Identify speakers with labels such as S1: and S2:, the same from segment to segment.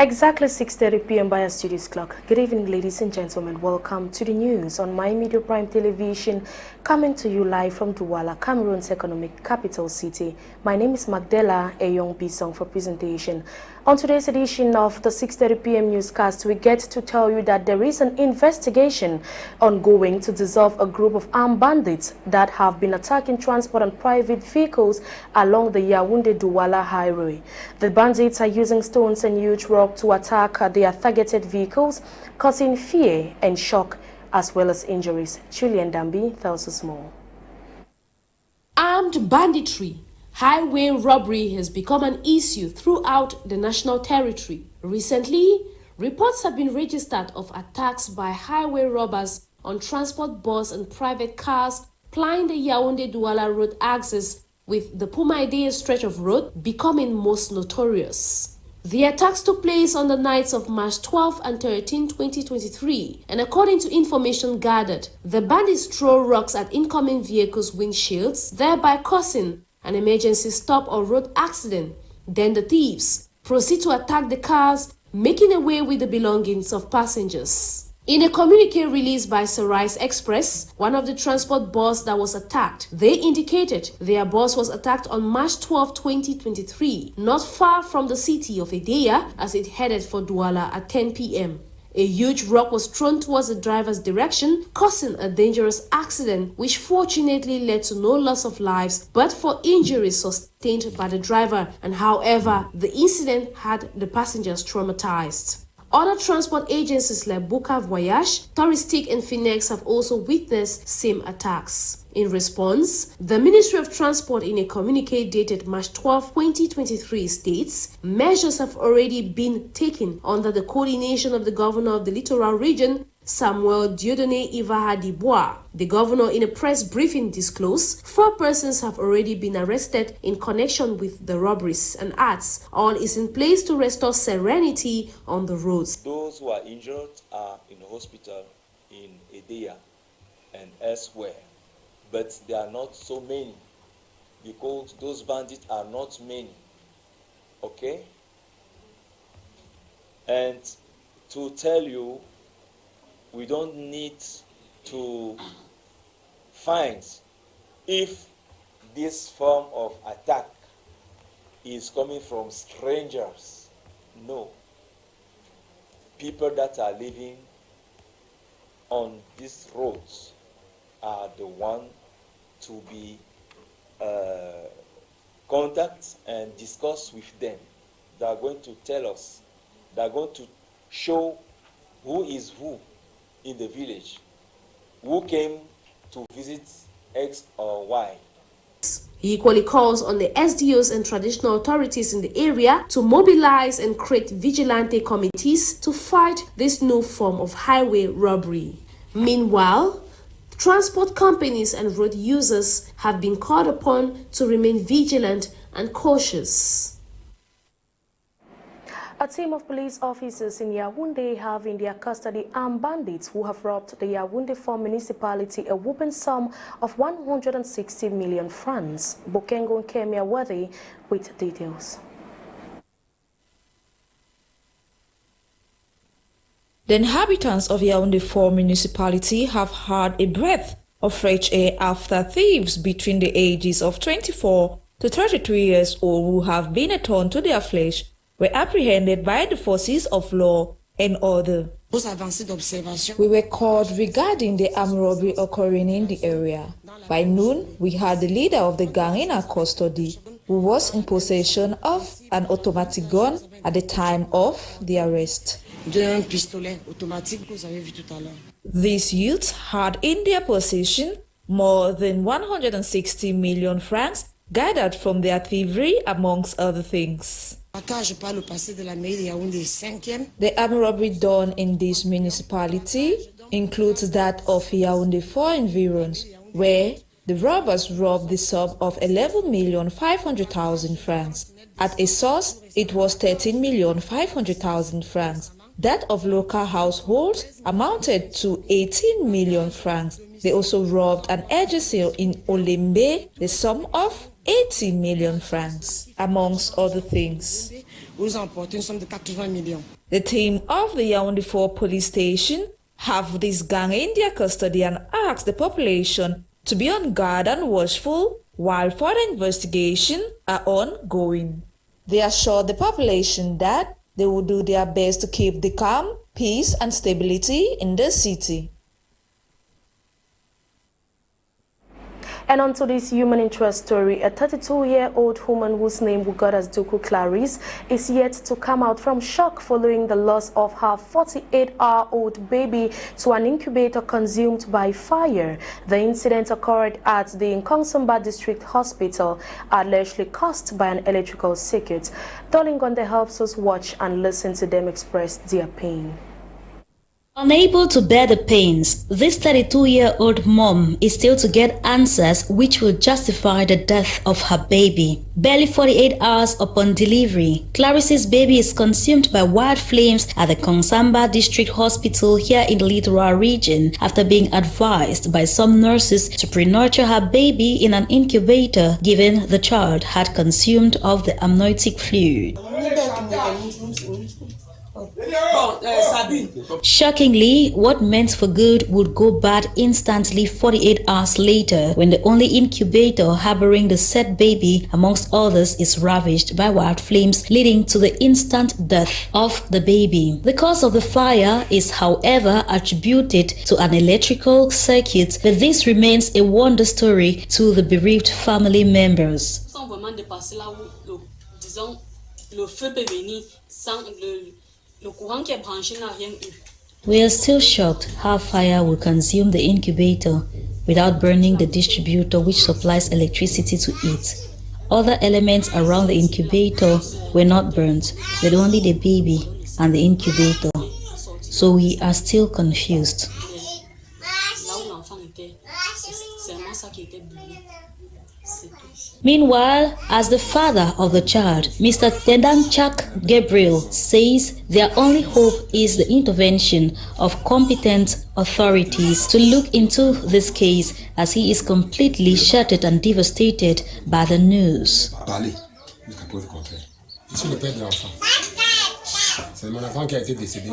S1: Exactly 6:30 p.m. by our studios clock. Good evening, ladies and gentlemen. Welcome to the news on My Media Prime Television, coming to you live from Douala, Cameroon's economic capital city. My name is Macdella, Eyong Bisong for presentation. On today's edition of the 6:30 p.m. newscast, we get to tell you that there is an investigation ongoing to dissolve a group of armed bandits that have been attacking transport and private vehicles along the Yaounde-Douala highway. The bandits are using stones and huge rocks to attack their targeted vehicles, causing fear and shock as well as injuries. Julian Dambi tells us more.
S2: Armed banditry, highway robbery has become an issue throughout the national territory. Recently, reports have been registered of attacks by highway robbers on transport bus and private cars plying the Yaounde-Douala road axis, with the Pumaidea stretch of road becoming most notorious. The attacks took place on the nights of March 12 and 13, 2023, and according to information gathered, the bandits throw rocks at incoming vehicles' windshields, thereby causing an emergency stop or road accident. Then the thieves proceed to attack the cars, making away with the belongings of passengers. In a communiqué released by Sunrise Express, one of the transport bus that was attacked, they indicated their bus was attacked on March 12, 2023, not far from the city of Edea as it headed for Douala at 10 p.m. A huge rock was thrown towards the driver's direction, causing a dangerous accident which fortunately led to no loss of lives but for injuries sustained by the driver, and however, the incident had the passengers traumatized. Other transport agencies like Buka Voyage, Touristic and Finex have also witnessed same attacks. In response, the Ministry of Transport in a communiqué dated March 12, 2023 states, measures have already been taken under the coordination of the governor of the littoral region, Samuel Dieudonné Ivahadibois. The governor in a press briefing disclosed 4 persons have already been arrested in connection with the robberies and adds all is in place to restore serenity on the roads.
S3: Those who are injured are in hospital in Edea and elsewhere, but there are not so many because those bandits are not many, okay? And to tell you, we don't need to find if this form of attack is coming from strangers. No. People that are living on these roads are the one to be contact and discuss with them. They are going to tell us, they are going to show who is who in the village, who came to visit X or Y.
S2: He equally calls on the SDOs and traditional authorities in the area to mobilize and create vigilante committees to fight this new form of highway robbery. Meanwhile, transport companies and road users have been called upon to remain vigilant and cautious.
S1: A team of police officers in Yaounde have in their custody armed bandits who have robbed the Yaounde 4 municipality a whopping sum of 160 million francs. Bokengo Kemia Wadi with details.
S4: The inhabitants of Yaounde 4 municipality have had a breath of fresh air after thieves between the ages of 24 to 33 years old who have been a thorn to their flesh were apprehended by the forces of law and order. We were called regarding the armed robbery occurring in the area. By noon, we had the leader of the gang in our custody, who was in possession of an automatic gun at the time of the arrest. These youths had in their possession more than 160 million francs gathered from their thievery, amongst other things. The armed robbery done in this municipality includes that of Yaounde 4 environs, where the robbers robbed the sum of 11,500,000 francs. At a source, it was 13,500,000 francs. That of local households amounted to 18 million francs. They also robbed an agency in Olembe, the sum of 80 million francs, amongst other things. The team of the Yaounde 4 police station have this gang in their custody and ask the population to be on guard and watchful while further investigations are ongoing. They assure the population that they will do their best to keep the calm, peace and stability in the city.
S1: And on to this human interest story, a 32-year-old woman whose name we got as Dooku Claris is yet to come out from shock following the loss of her 48-hour-old baby to an incubator consumed by fire. The incident occurred at the Nkongsamba District Hospital, allegedly caused by an electrical circuit. Nolinga helps us watch and listen to them express their pain.
S5: Unable to bear the pains, this 32-year-old mom is still to get answers which will justify the death of her baby. Barely 48 hours upon delivery, Claris's baby is consumed by wild flames at the Nkongsamba District Hospital here in the littoral region after being advised by some nurses to pre-nurture her baby in an incubator given the child had consumed of the amniotic fluid. Shockingly, what meant for good would go bad instantly 48 hours later when the only incubator harboring the said baby, amongst others, is ravaged by wild flames, leading to the instant death of the baby. The cause of the fire is, however, attributed to an electrical circuit, but this remains a wonder story to the bereaved family members. We are still shocked how fire will consume the incubator without burning the distributor which supplies electricity to it. Other elements around the incubator were not burnt, but only the baby and the incubator. So we are still confused. Meanwhile, as the father of the child, Mr. Tedanchak Gabriel says their only hope is the intervention of competent authorities to look into this case, as he is completely shattered and devastated by the news.
S6: C'est mon enfant qui a été décédé.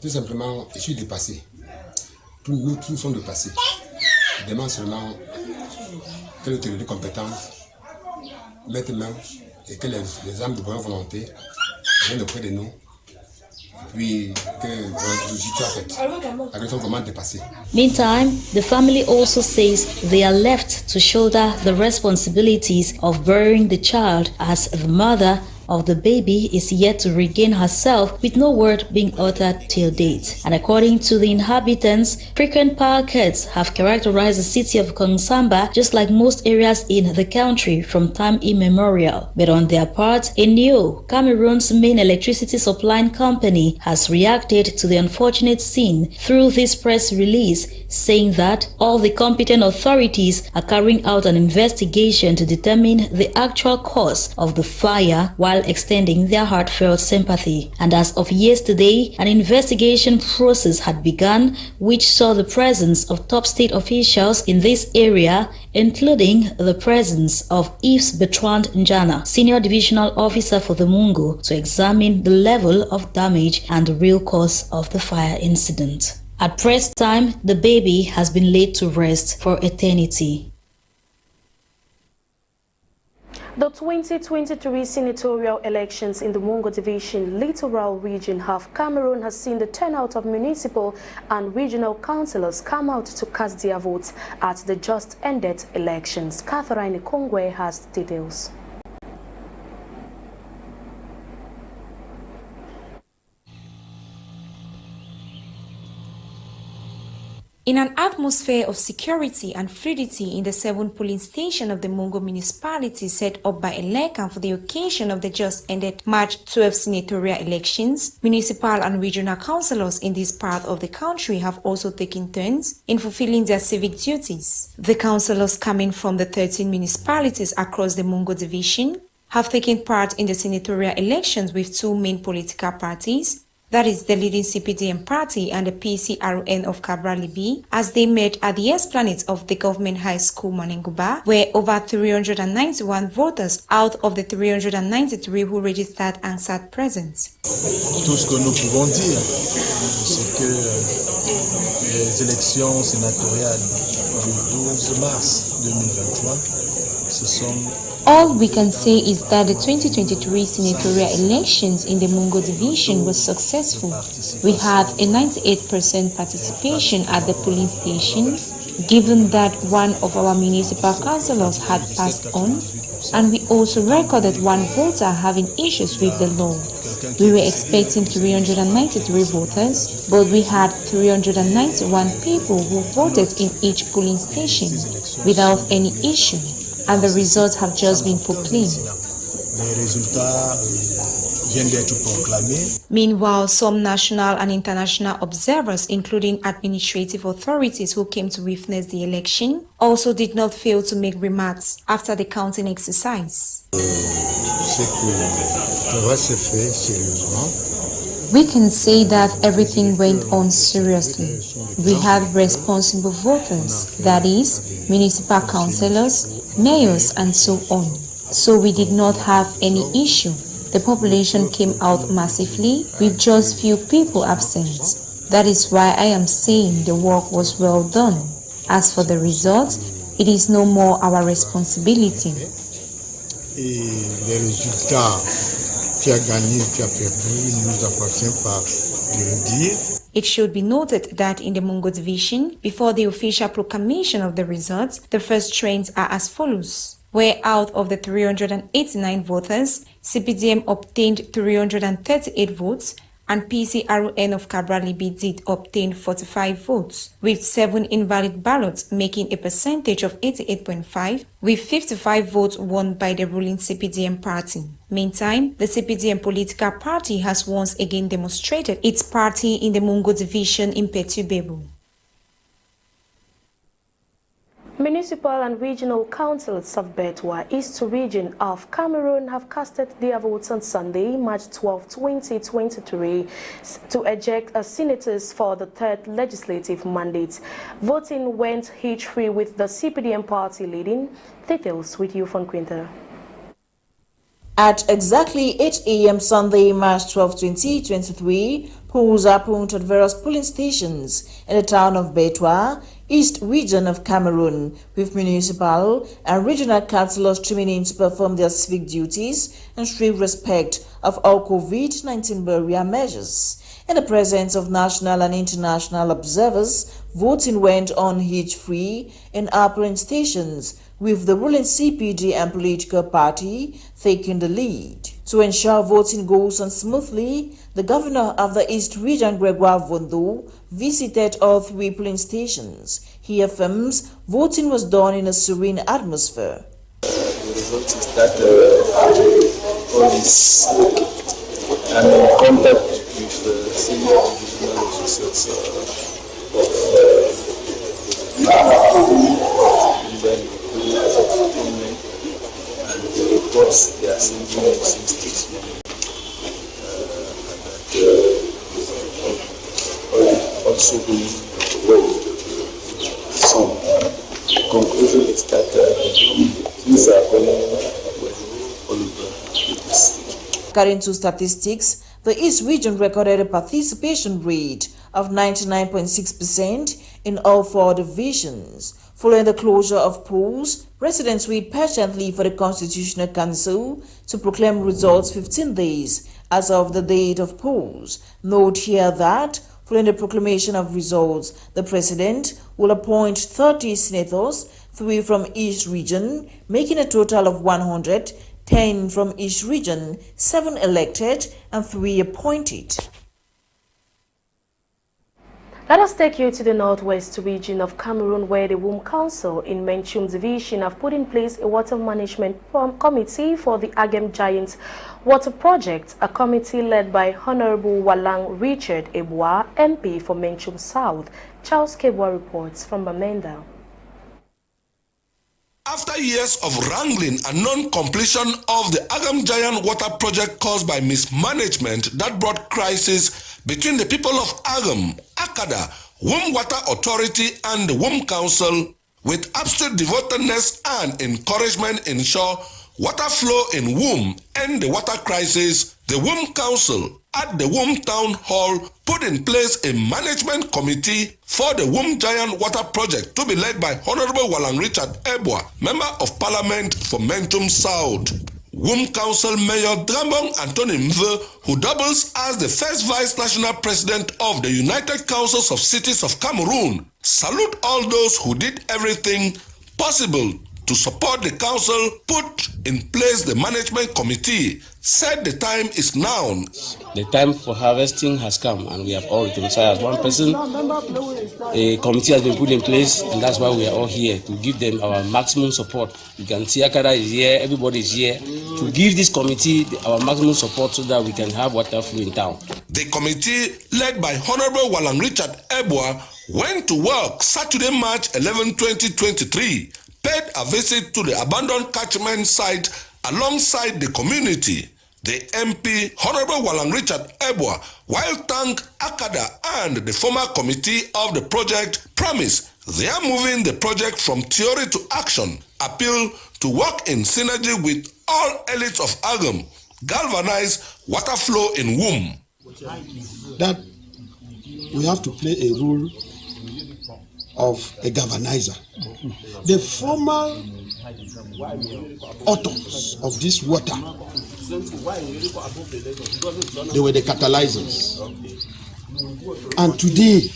S6: Tout simplement, je suis dépassé. Nous tous sommes dépassés. Je demande seulement que l'autorité compétente mette main et que les âmes de bonne volonté viennent auprès de nous. Puis que comment dépasser.
S5: Meantime, the family also says they are left to shoulder the responsibilities of burying the child, as the mother of the baby is yet to regain herself, with no word being uttered till date. And according to the inhabitants, frequent power cuts have characterized the city of Nkongsamba, just like most areas in the country from time immemorial. But on their part, Ewane, Cameroon's main electricity supplying company, has reacted to the unfortunate scene through this press release, saying that all the competent authorities are carrying out an investigation to determine the actual cause of the fire, while extending their heartfelt sympathy. And as of yesterday, an investigation process had begun which saw the presence of top state officials in this area, including the presence of Yves Bertrand Njana, Senior Divisional Officer for the Mungo, to examine the level of damage and the real cause of the fire incident. At press time, the baby has been laid to rest for eternity.
S1: The 2023 senatorial elections in the Mungo Division littoral region of Cameroon has seen the turnout of municipal and regional councilors come out to cast their votes at the just ended elections. Catherine Kongwe has details.
S7: In an atmosphere of security and fluidity in the 7 polling stations of the Mungo municipality set up by Elecam for the occasion of the just ended March 12 senatorial elections, municipal and regional councillors in this part of the country have also taken turns in fulfilling their civic duties. The councillors coming from the 13 municipalities across the Mungo division have taken part in the senatorial elections with 2 main political parties, that is the leading CPDM party and the PCRN of Cabralibi, as they met at the Esplanade of the Government High School Manenguba, where over 391 voters out of the 393 who registered Nsah present.
S8: Tout ce que nous pouvons dire, c'est que les élections sénatoriales du 12 mars 2023 se sont
S7: All we can say is that the 2023 senatorial elections in the Mungo division was successful. We had a 98% participation at the polling station, given that one of our municipal councilors had passed on, and we also recorded one voter having issues with the law. We were expecting 393 voters, but we had 391 people who voted in each polling station without any issue. And the results have just been proclaimed. Meanwhile, some national and international observers, including administrative authorities who came to witness the election, also did not fail to make remarks after the counting exercise. We can say that everything went on seriously. We had responsible voters, that is, municipal councilors, mayors, and so on. So we did not have any issue. The population came out massively with just few people absent. That is why I am saying the work was well done. As for the results, it is no more our responsibility. It should be noted that in the Mungo division, before the official proclamation of the results, the first trends are as follows, where out of the 389 voters, CPDM obtained 338 votes, and PCRN of Cabralibi did obtain 45 votes, with 7 invalid ballots, making a percentage of 88.5, with 55 votes won by the ruling CPDM party. Meantime, the CPDM political party has once again demonstrated its party in the Mungo division imperturbable.
S1: Municipal and regional councils of Betwa, East Region of Cameroon, have casted their votes on Sunday, March 12, 2023, to eject senators for the third legislative mandate. Voting went hitch-free with the CPDM party leading. Details with you from Quinta.
S4: At exactly 8 a.m. Sunday, March 12, 2023, polls are opened at various polling stations in the town of Betwa, East Region of Cameroon, with municipal and regional councillors trimming in to perform their civic duties and strict respect of all COVID-19 barrier measures. In the presence of national and international observers, voting went on hitch-free in our polling stations, with the ruling CPD and political party taking the lead. To ensure voting goes on smoothly, the governor of the East Region, Gregoire Vondo, visited all 3 polling stations. He affirms voting was done in a serene atmosphere.
S3: The result is that all is I'm in contact with the senior divisional officers and the reports they are sending since this morning. Also going well. So, the conclusion is that things are going well all over the state.
S4: According to statistics, the East Region recorded a participation rate of 99.6% in all 4 divisions. Following the closure of polls, residents wait patiently for the Constitutional Council to proclaim results 15 days as of the date of polls. Note here that, following the proclamation of results, the President will appoint 30 senators, 3 from each region, making a total of 100, 10 from each region, 7 elected and 3 appointed.
S1: Let us take you to the northwest region of Cameroon, where the WUM Council in Menchum Division have put in place a water management committee for the Agem Giant Water Project, a committee led by Honorable Walang Richard Ebwa, MP for Menchum South. Charles Kebwa reports from Bamenda.
S9: After years of wrangling and non-completion of the Agem Giant Water Project caused by mismanagement that brought crisis, between the people of Agam, Akada, Womb Water Authority and the Womb Council with absolute devotedness and encouragement ensure water flow in Womb and the water crisis. The Womb Council at the Womb Town Hall put in place a management committee for the Womb Giant Water Project to be led by Honorable Walang Richard Ebwa, Member of Parliament for Mentum South. Womb Council Mayor Drambong Anthony Mve, who doubles as the first Vice National President of the United Councils of Cities of Cameroon, salute all those who did everything possible to support the council put in place the management committee, said the time is now.
S10: The time for harvesting has come and we have all returned. So as one person, a committee has been put in place and that's why we are all here to give them our maximum support. You can see Akada is here, everybody is here to give this committee our maximum support so that we can have water flow in town.
S9: The committee, led by Honorable Walang Richard Ebwa, went to work Saturday, March 11, 2023, paid a visit to the abandoned catchment site alongside the community. The MP, Honorable Walang Richard Ebwa, while thanked Akada and the former committee of the project, promised they are moving the project from theory to action, appeal to work in synergy with all elites of Agam, galvanize water flow in Womb.
S11: That we have to play a role of a galvanizer. The former authors of this water, they were the catalyzers. And today,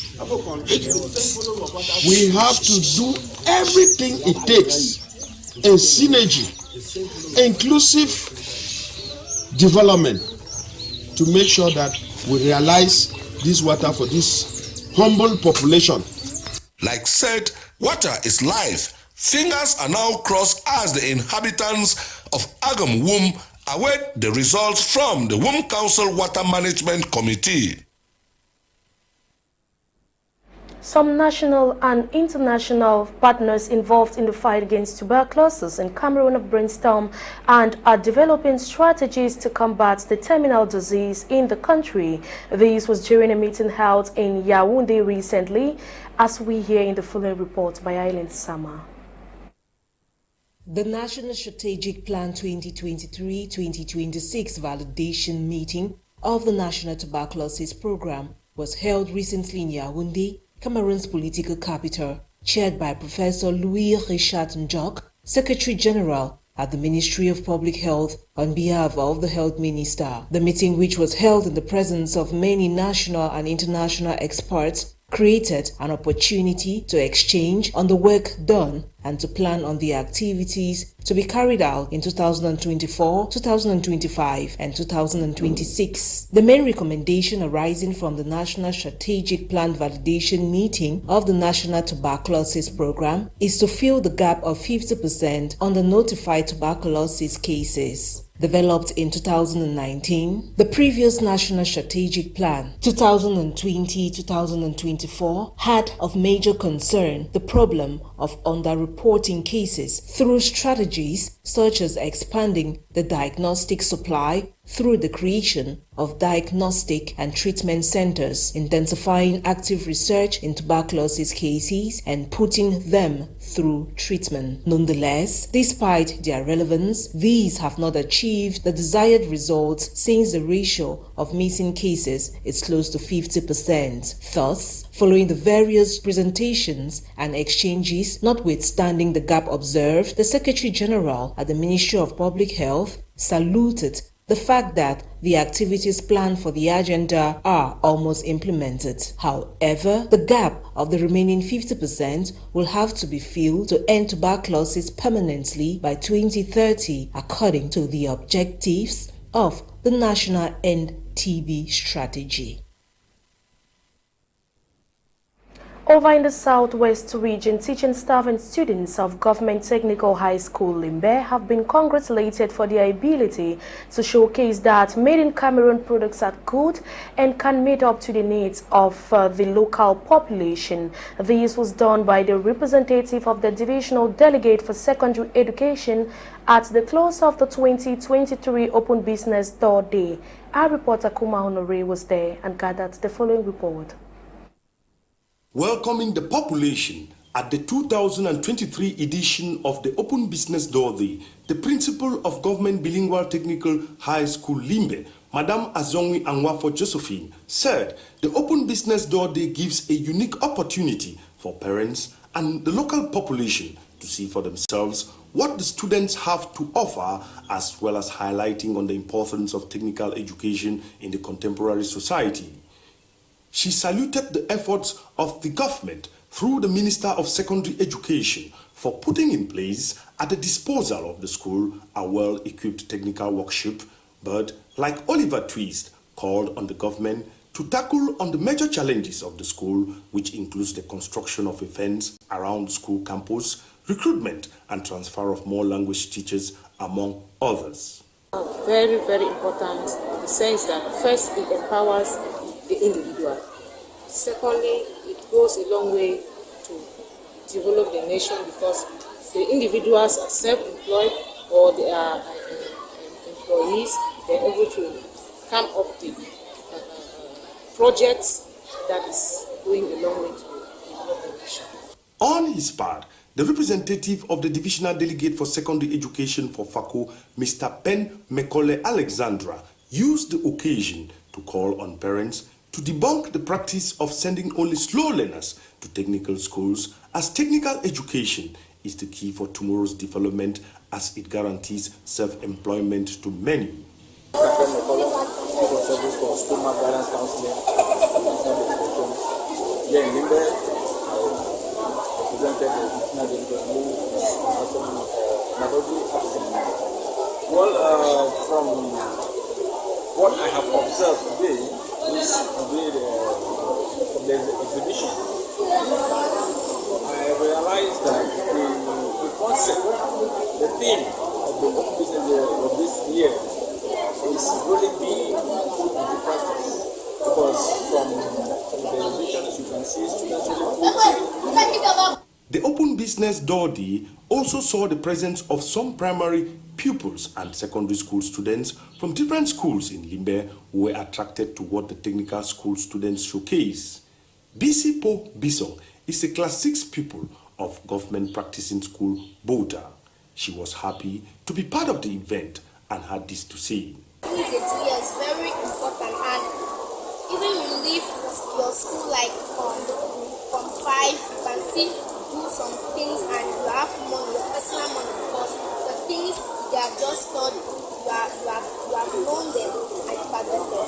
S11: we have to do everything it takes in synergy, inclusive development, to make sure that we realize this water for this humble population.
S9: Like said, water is life. Fingers are now crossed as the inhabitants of Agam Womb await the results from the Womb Council Water Management Committee.
S1: Some national and international partners involved in the fight against tuberculosis in Cameroon have brainstormed and are developing strategies to combat the terminal disease in the country. This was during a meeting held in Yaounde recently, as we hear in the following report by Nsah.
S12: The National Strategic Plan 2023-2026 validation meeting of the National Tuberculosis Program was held recently in Yaounde, Cameroon's political capital, chaired by Professor Louis-Richard Njok, Secretary General at the Ministry of Public Health on behalf of the Health Minister. The meeting, which was held in the presence of many national and international experts, created an opportunity to exchange on the work done and to plan on the activities to be carried out in 2024, 2025 and 2026. The main recommendation arising from the National Strategic Plan validation meeting of the National Tuberculosis Program is to fill the gap of 50% on the notified tuberculosis cases. Developed in 2019, the previous National Strategic Plan 2020-2024 had of major concern the problem of underreporting cases through strategies such as expanding the diagnostic supply through the creation of diagnostic and treatment centers, intensifying active research in tuberculosis cases and putting them through treatment. Nonetheless, despite their relevance, these have not achieved the desired results since the ratio of missing cases is close to 50%. Thus, following the various presentations and exchanges, notwithstanding the gap observed, the Secretary General at the Ministry of Public Health saluted the fact that the activities planned for the agenda are almost implemented. However, the gap of the remaining 50% will have to be filled to end tuberculosis permanently by 2030, according to the objectives of the National End TB Strategy.
S1: Over in the southwest region, teaching staff and students of Government Technical High School Limbe have been congratulated for their ability to showcase that made in Cameroon products are good and can meet up to the needs of the local population. This was done by the representative of the Divisional Delegate for Secondary Education at the close of the 2023 Open Business Door Day. Our reporter Kuma Honore was there and gathered the following report.
S13: Welcoming the population at the 2023 edition of the Open Business Door Day, the principal of Government Bilingual Technical High School Limbe, Madame Azongwi Anwafo Josephine, said the Open Business Door Day gives a unique opportunity for parents and the local population to see for themselves what the students have to offer, as well as highlighting on the importance of technical education in the contemporary society. She saluted the efforts of the government through the Minister of Secondary Education for putting in place at the disposal of the school a well-equipped technical workshop, but like Oliver Twist, called on the government to tackle on the major challenges of the school, which includes the construction of a fence around the school campus, recruitment and transfer of more language teachers, among others.
S14: Very, very important in the sense that first it empowers the individual. Secondly, it goes a long way to develop the nation because the individuals are self-employed or they are employees. They're able to come up with projects that is going a long way to develop the nation.
S13: On his part, the representative of the Divisional Delegate for Secondary Education for FACO, Mr. Ben Mekole Alexandra, used the occasion to call on parents to debunk the practice of sending only slow learners to technical schools, as technical education is the key for tomorrow's development, as it guarantees self-employment to many.
S15: Well, from what I have observed today is the exhibition. I realized that the concept, the theme of the Open Business of this year is really being put into practice, because from the exhibitions you can see students really.
S13: The Open Business Door Day also saw the presence of some primary pupils and secondary school students from different schools in Limbe who were attracted to what the technical school students showcase. Bisipo Bisong is a Class 6 pupil of Government Practicing School Bota. She was happy to be part of the event and had this to say.
S16: It's very important, and even you leave your school like from 5, you can still do some things and you have money, your personal money, because the things they are just taught, you have known them and you forget them.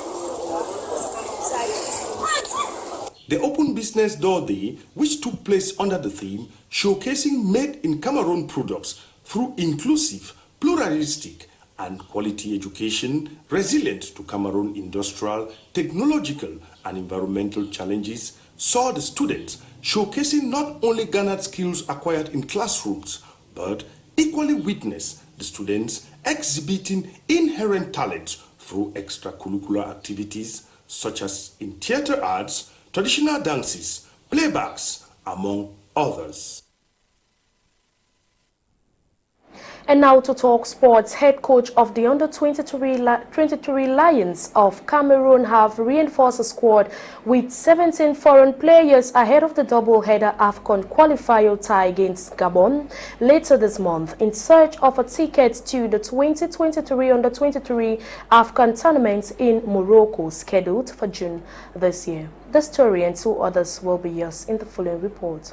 S13: The Open Business Door Day, which took place under the theme showcasing made in Cameroon products through inclusive, pluralistic and quality education resilient to Cameroon industrial, technological and environmental challenges, saw the students showcasing not only garnered skills acquired in classrooms, but equally witness the students exhibiting inherent talents through extracurricular activities such as in theater arts, traditional dances, playbacks, among others.
S1: And now to talk sports, head coach of the under-23 Lions of Cameroon have reinforced the squad with 17 foreign players ahead of the double-header AFCON qualifier tie against Gabon later this month in search of a ticket to the 2023 under-23 AFCON tournament in Morocco, scheduled for June this year. The story and two others will be yours in the following report.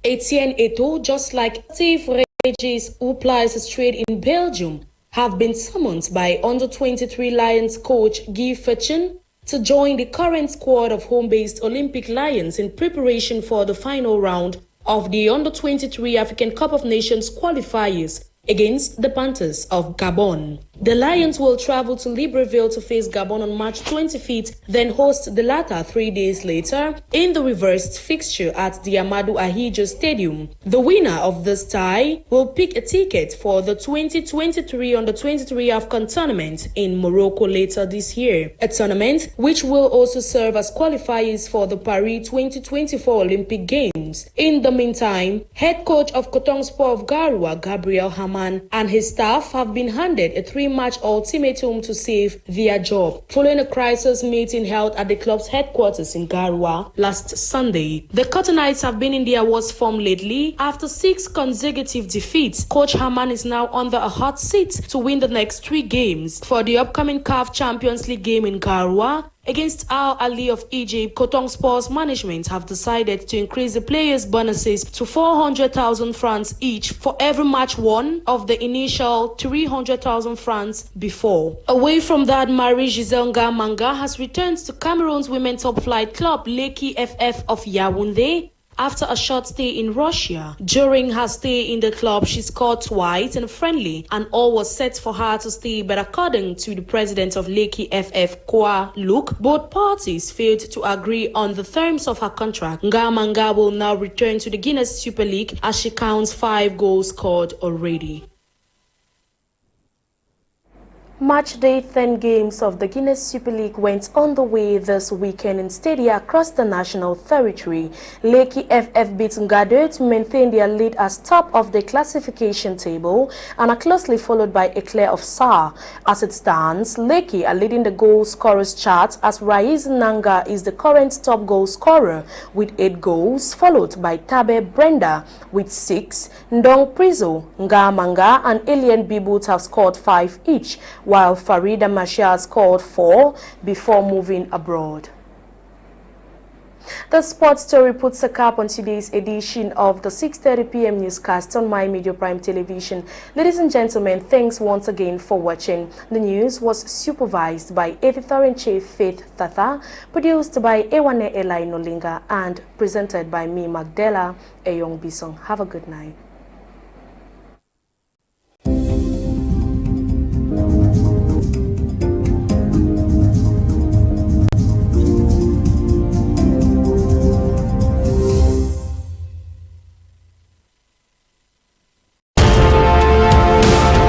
S1: Etienne Eto'o, just like Steve Regis, who plies his trade in Belgium, have been summoned by under-23 Lions coach Guy Fetchen to join the current squad of home-based Olympic Lions in preparation for the final round of the under-23 African Cup of Nations qualifiers against the Panthers of Gabon. The Lions will travel to Libreville to face Gabon on March 25th, then host the latter 3 days later in the reversed fixture at the Amadou Ahidjo Stadium. The winner of this tie will pick a ticket for the 2023 Under-23 AFCON tournament in Morocco later this year, a tournament which will also serve as qualifiers for the Paris 2024 Olympic Games. In the meantime, head coach of Coton Sport of Garoua, Gabriel Haman, and his staff have been handed a 3-match ultimatum to save their job, following a crisis meeting held at the club's headquarters in Garoua last Sunday. The Cottonites have been in their worst form lately after 6 consecutive defeats. Coach Haman is now under a hot seat to win the next 3 games for the upcoming CAF Champions League game in Garoua against Al Ali of Egypt. Coton Sports management have decided to increase the players' bonuses to 400,000 francs each for every match won of the initial 300,000 francs before. Away from that, Marie-Giselle Ngamanga has returned to Cameroon's women's top flight club, Leki FF of Yaounde, after a short stay in Russia. During her stay in the club, she scored twice in a friendly, and all was set for her to stay, but according to the president of Leki FF, Kwa Luke, both parties failed to agree on the terms of her contract. Ngamanga will now return to the Guinness Super League as she counts 5 goals scored already. Match day 10 games of the Guinness Super League went on the way this weekend in stadia across the national territory. Leki FF beat Edgard to maintain their lead as top of the classification table and are closely followed by Eclair of Nsah. As it stands, Leki are leading the goal scorers chart as Raiz Nanga is the current top goal scorer with 8 goals, followed by Tabe Brenda with 6. Ndong Prizo, Ngamanga and Alien Bibut have scored 5 each, while Farida Masha scored 4 before moving abroad. The sports story puts a cap on today's edition of the 6:30 p.m. newscast on My Media Prime Television. Ladies and gentlemen, thanks once again for watching. The news was supervised by Editor-in-Chief Faith Tata, produced by Ewane Nolinga, and presented by me, Macdella, Eyong Bisong. Have a good night.